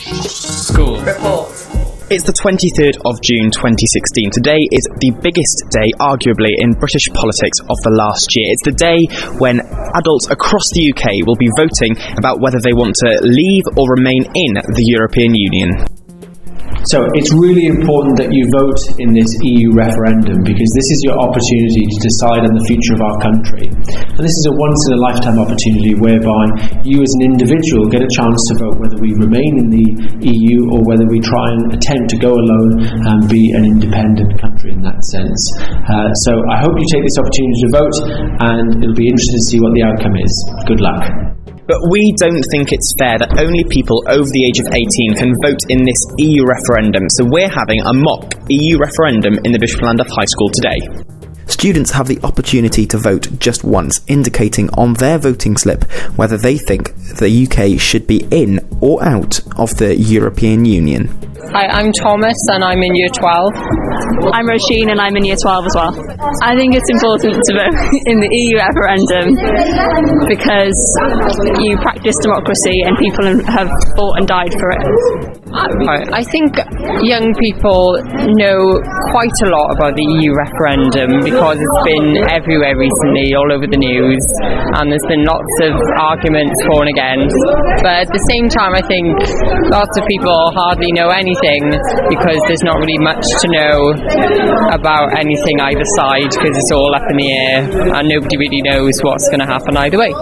School Report. It's the 23rd of June 2016. Today is the biggest day, arguably, in British politics of the last year. It's the day when adults across the UK will be voting about whether they want to leave or remain in the European Union. So it's really important that you vote in this EU referendum, because this is your opportunity to decide on the future of our country. And this is a once-in-a-lifetime opportunity whereby you as an individual get a chance to vote whether we remain in the EU or whether we try and attempt to go alone and be an independent country in that sense. So I hope you take this opportunity to vote, and it'll be interesting to see what the outcome is. Good luck. But we don't think it's fair that only people over the age of 18 can vote in this EU referendum, so we're having a mock EU referendum in the Bishop Llandaff High School today. Students have the opportunity to vote just once, indicating on their voting slip whether they think the UK should be in or out of the European Union. Hi, I'm Thomas and I'm in Year 12. I'm Roisin and I'm in Year 12 as well. I think it's important to vote in the EU referendum because you practice democracy and people have fought and died for it. I think young people know quite a lot about the EU referendum because it's been everywhere recently, all over the news, and there's been lots of arguments for and against. But at the same time, I think lots of people hardly know anything because there's not really much to know about anything either side, because it's all up in the air and nobody really knows what's going to happen either way.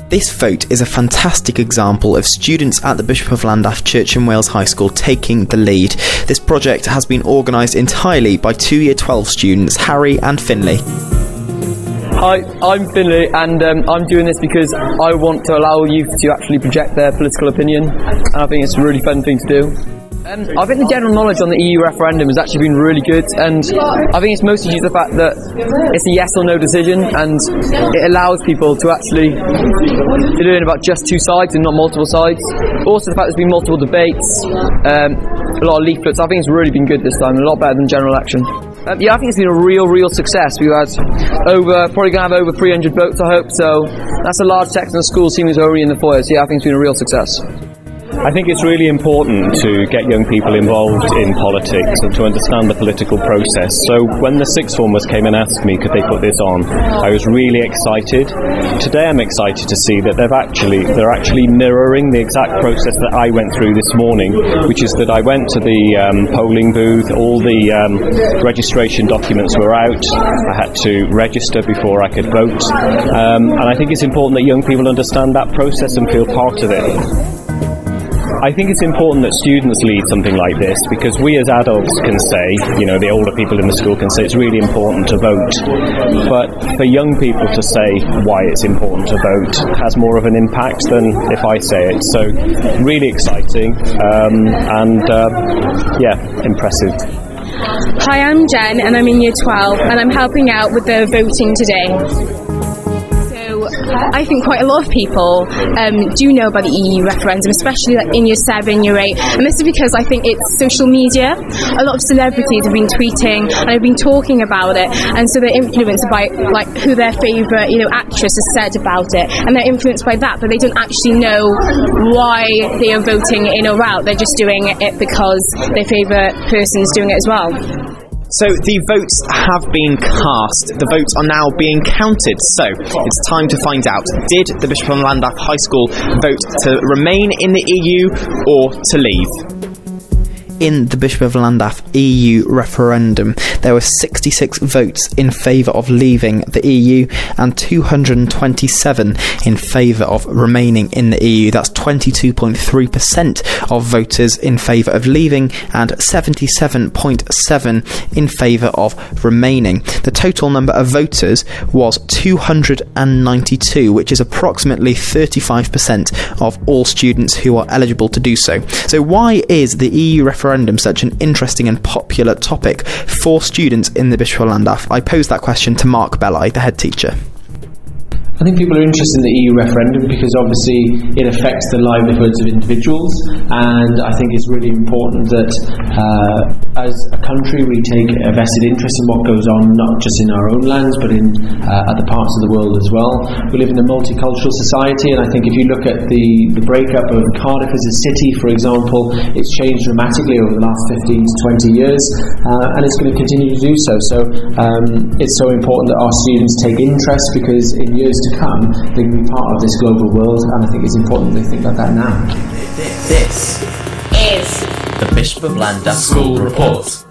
This vote is a fantastic example of students at the Bishop of Llandaff Church in Wales High School taking the lead. This project has been organised entirely by 2 Year 12 students, Harry and Finley. Hi, I'm Finley, and I'm doing this because I want to allow youth to actually project their political opinion, and I think it's a really fun thing to do. I think the general knowledge on the EU referendum has actually been really good, and I think it's mostly due to the fact that it's a yes or no decision, and it allows people to actually learn about just two sides and not multiple sides. Also the fact there's been multiple debates, a lot of leaflets. I think it's really been good this time, a lot better than general election. Yeah, I think it's been a real success. We've had probably going to have over 300 votes, I hope, so that's a large section of the school team who's already in the foyer, so yeah, I think it's been a real success. I think it's really important to get young people involved in politics and to understand the political process. So when the sixth formers came and asked me could they put this on, I was really excited. Today I'm excited to see that they're actually mirroring the exact process that I went through this morning, which is that I went to the polling booth, all the registration documents were out, I had to register before I could vote, and I think it's important that young people understand that process and feel part of it. I think it's important that students lead something like this, because we as adults can say, the older people in the school can say it's really important to vote, but for young people to say why it's important to vote has more of an impact than if I say it. So really exciting and impressive. Hi, I'm Jen and I'm in Year 12 and I'm helping out with the voting today. I think quite a lot of people do know about the EU referendum, especially in Year 7, Year 8, and this is because I think it's social media. A lot of celebrities have been tweeting and have been talking about it, and so they're influenced by who their favourite actress has said about it, and they're influenced by that, but they don't actually know why they are voting in or out. They're just doing it because their favourite person is doing it as well. So the votes have been cast. The votes are now being counted. So it's time to find out, did the Bishop of Llandaff High School vote to remain in the EU or to leave? In the Bishop of Llandaff EU referendum, there were 66 votes in favour of leaving the EU and 227 in favour of remaining in the EU. That's 22.3% of voters in favour of leaving and 77.7% in favour of remaining. The total number of voters was 292, which is approximately 35% of all students who are eligible to do so. So why is the EU referendum such an interesting and popular topic for students in the Bishop of Llandaff? I posed that question to Mark Belli, the head teacher. I think people are interested in the EU referendum because obviously it affects the livelihoods of individuals, and I think it's really important that as a country we take a vested interest in what goes on, not just in our own lands but in other parts of the world as well. We live in a multicultural society, and I think if you look at the breakup of Cardiff as a city, for example, it's changed dramatically over the last 15 to 20 years, and it's going to continue to do so. So it's so important that our students take interest, because in years to come they can be part of this global world, and I think it's important that they think like that now. This is the Bishop of Llandaff School Report.